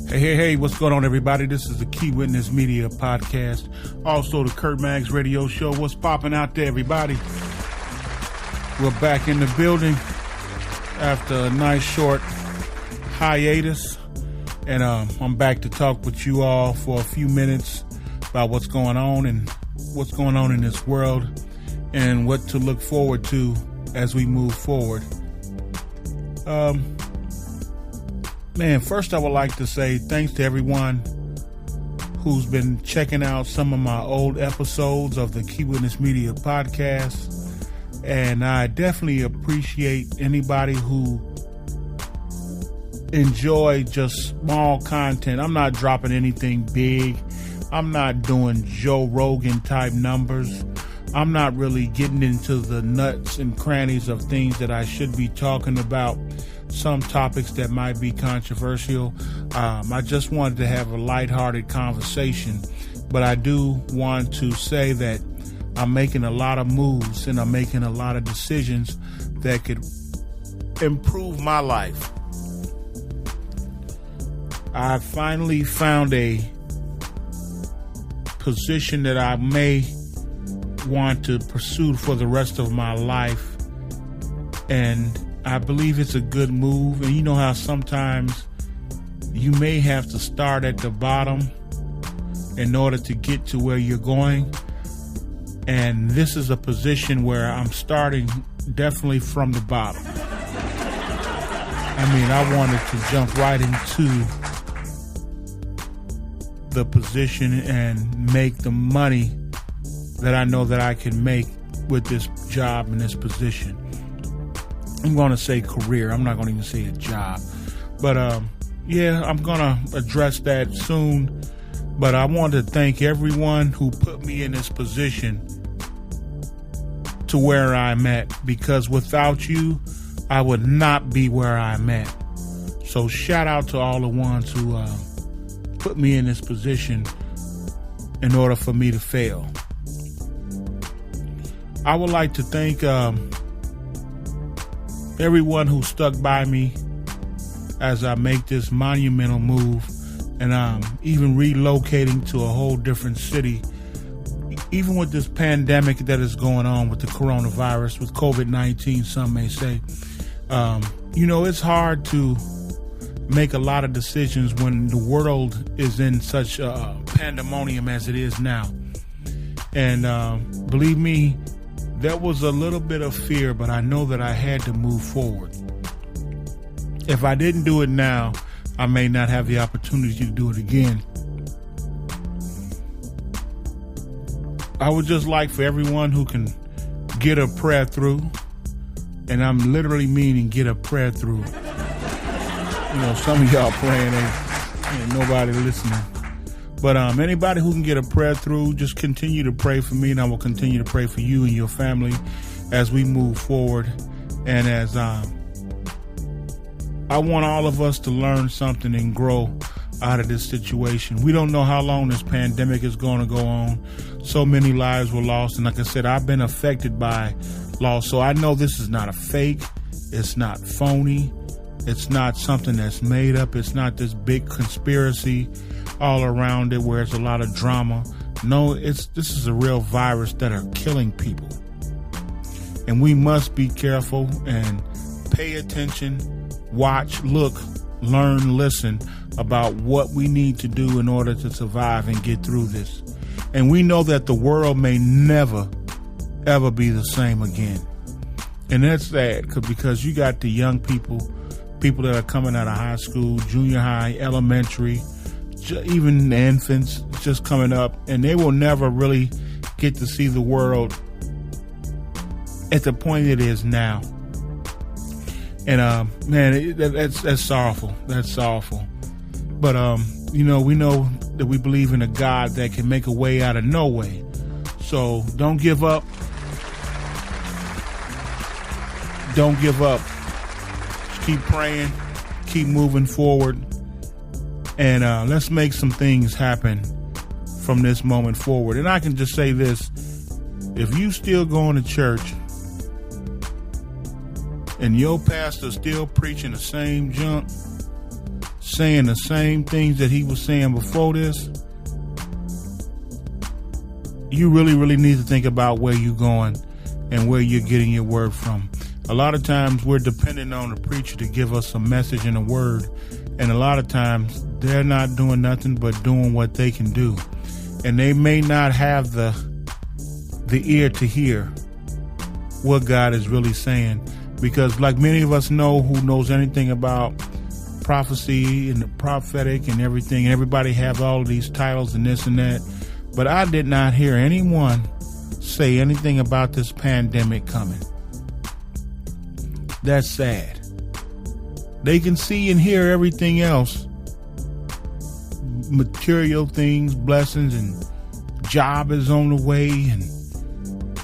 Hey, what's going on, everybody? This is the Key Witness Media Podcast. Also, the Kurt Maggs Radio Show. What's popping out there, everybody? We're back in the building after a nice short hiatus. And I'm back to talk with you all for a few minutes about what's going on and what's going on in this world and what to look forward to as we move forward. First I would like to say thanks to everyone who's been checking out some of my old episodes of the Key Witness Media Podcast. And I definitely appreciate anybody who enjoy just small content. I'm not dropping anything big. I'm not doing Joe Rogan type numbers. I'm not really getting into the nuts and crannies of things that I should be talking about. Some topics that might be controversial. I just wanted to have a lighthearted conversation, but I do want to say that I'm making a lot of moves and I'm making a lot of decisions that could improve my life. I finally found a position that I may want to pursue for the rest of my life, and I believe it's a good move. And you know how sometimes you may have to start at the bottom in order to get to where you're going. And this is a position where I'm starting definitely from the bottom. I wanted to jump right into the position and make the money that I know that I can make with this job and this position. I'm going to say career. I'm not going to even say a job. But, I'm going to address that soon. But I want to thank everyone who put me in this position to where I'm at. Because without you, I would not be where I'm at. So shout out to all the ones who put me in this position in order for me to fail. I would like to thank everyone who stuck by me as I make this monumental move, and I'm even relocating to a whole different city. Even with this pandemic that is going on with the coronavirus, with COVID-19, some may say, it's hard to make a lot of decisions when the world is in such pandemonium as it is now. And believe me, there was a little bit of fear, but I know that I had to move forward. If I didn't do it now, I may not have the opportunity to do it again. I would just like for everyone who can get a prayer through, and I'm literally meaning get a prayer through. Some of y'all praying, ain't nobody listening. But anybody who can get a prayer through, just continue to pray for me, and I will continue to pray for you and your family as we move forward. And as I want all of us to learn something and grow out of this situation. We don't know how long this pandemic is going to go on. So many lives were lost. And like I said, I've been affected by loss. So I know this is not a fake. It's not phony. It's not something that's made up. It's not this big conspiracy all around it where it's a lot of drama. No, this is a real virus that are killing people. And we must be careful and pay attention, watch, look, learn, listen about what we need to do in order to survive and get through this. And we know that the world may never, ever be the same again. And that's sad because you got the young people that are coming out of high school, junior high, elementary, even the infants just coming up, and they will never really get to see the world at the point it is now. And that's sorrowful. That's sorrowful. But we know that we believe in a God that can make a way out of no way. So don't give up. Don't give up. Keep praying. Keep moving forward. And let's make some things happen from this moment forward. And I can just say this. If you still going to church and your pastor still preaching the same junk, saying the same things that he was saying before this, you really, really need to think about where you're going and where you're getting your word from. A lot of times we're dependent on the preacher to give us a message and a word. And a lot of times they're not doing nothing but doing what they can do. And they may not have the ear to hear what God is really saying. Because like many of us know, who knows anything about prophecy and the prophetic and everything, and everybody have all of these titles and this and that. But I did not hear anyone say anything about this pandemic coming. That's sad. They can see and hear everything else. Material things, blessings, and job is on the way, and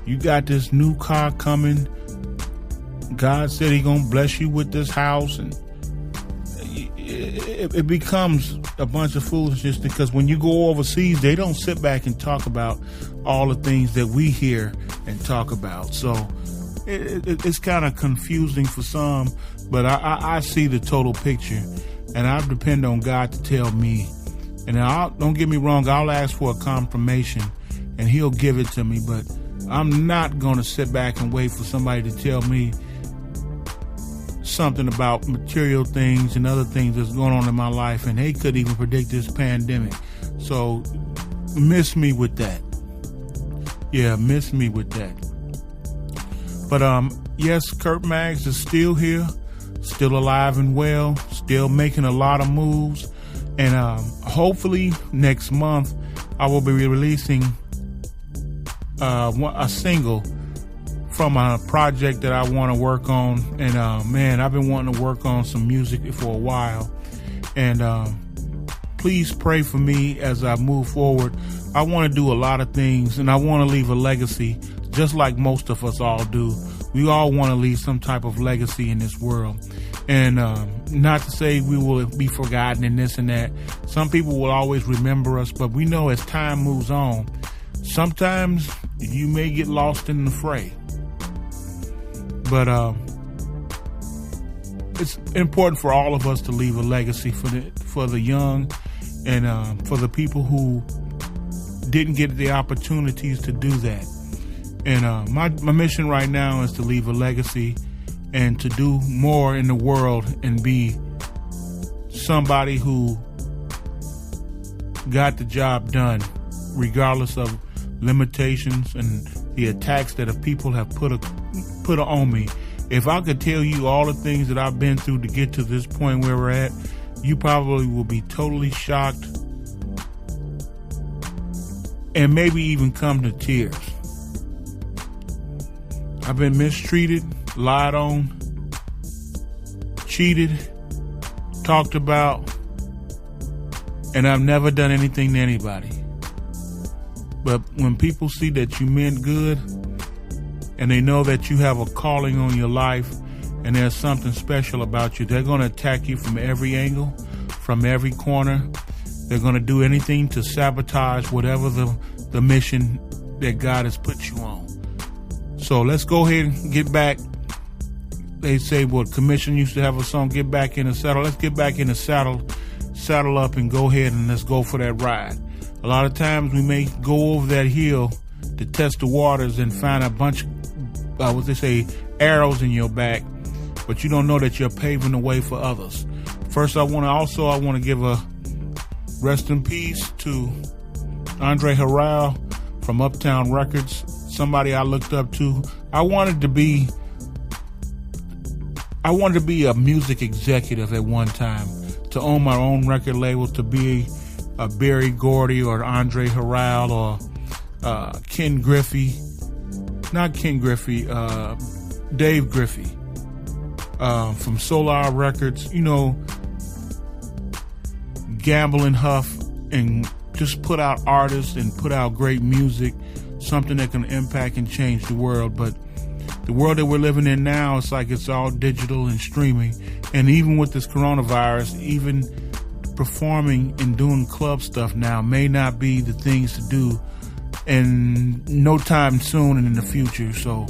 you got this new car coming. God said He gonna bless you with this house, and it becomes a bunch of foolishness, because when you go overseas, they don't sit back and talk about all the things that we hear and talk about. So it's kind of confusing for some, but I see the total picture, and I depend on God to tell me. And don't get me wrong, I'll ask for a confirmation, and He'll give it to me, but I'm not going to sit back and wait for somebody to tell me something about material things and other things that's going on in my life, and they could even predict this pandemic. So miss me with that. Yeah, miss me with that. But yes, Kurt Maggs is still here, still alive and well, still making a lot of moves, and hopefully next month I will be releasing a single from a project that I want to work on. And man, I've been wanting to work on some music for a while, and please pray for me as I move forward. I want to do a lot of things, and I want to leave a legacy, just like most of us all do. We all want to leave some type of legacy in this world, and not to say we will be forgotten and this and that. Some people will always remember us, but we know as time moves on, sometimes you may get lost in the fray. But it's important for all of us to leave a legacy for the young, and for the people who didn't get the opportunities to do that. And my mission right now is to leave a legacy and to do more in the world and be somebody who got the job done, regardless of limitations and the attacks that people have put on me. If I could tell you all the things that I've been through to get to this point where we're at, you probably will be totally shocked and maybe even come to tears. I've been mistreated, lied on, cheated, talked about, and I've never done anything to anybody. But when people see that you meant good, and they know that you have a calling on your life, and there's something special about you, they're going to attack you from every angle, from every corner. They're going to do anything to sabotage whatever the mission that God has put you on. So let's go ahead and get back. They say, well, Commission used to have a song, get back in the saddle. Let's get back in the saddle up and go ahead and let's go for that ride. A lot of times we may go over that hill to test the waters and find a bunch of, arrows in your back, but you don't know that you're paving the way for others. First, I want to give a rest in peace to Andre Harrell from Uptown Records, somebody I looked up to. I wanted to be a music executive at one time, to own my own record label, to be a Berry Gordy or Andre Harrell or Ken Griffey. Not Ken Griffey, Dave Griffey from Solar Records, gamble and huff and just put out artists and put out great music, something that can impact and change the world. But the world that we're living in now, it's like it's all digital and streaming. And even with this coronavirus, even performing and doing club stuff now may not be the things to do and no time soon and in the future. So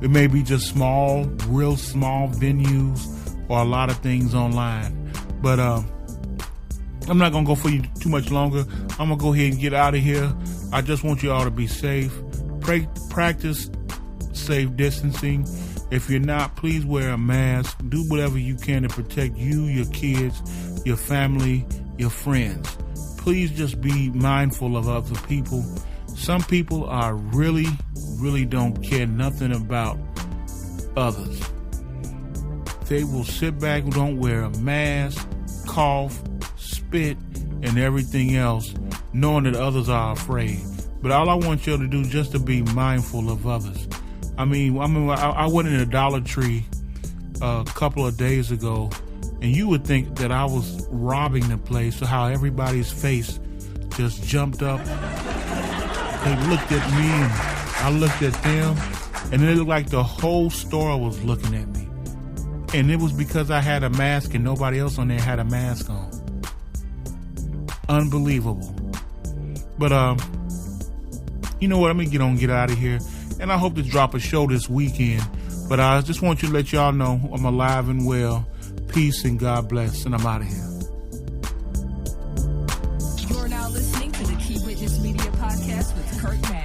it may be just real small venues or a lot of things online. But I'm not going to go for you too much longer. I'm going to go ahead and get out of here. I just want you all to be safe. Practice safe distancing. If you're not, please wear a mask. Do whatever you can to protect you, your kids, your family, your friends. Please just be mindful of other people. Some people are really don't care nothing about others. They will sit back and don't wear a mask, cough, spit, and everything else, knowing that others are afraid. But all I want you to do is just to be mindful of others. I went in a Dollar Tree a couple of days ago, and you would think that I was robbing the place, so how everybody's face just jumped up. They looked at me, and I looked at them, and it looked like the whole store was looking at me. And it was because I had a mask and nobody else on there had a mask on. Unbelievable. But, you know what? I'm going to get out of here. And I hope to drop a show this weekend. But I just want you to let y'all know I'm alive and well. Peace and God bless. And I'm out of here. You're now listening to the Key Witness Media Podcast with Kurt Mack.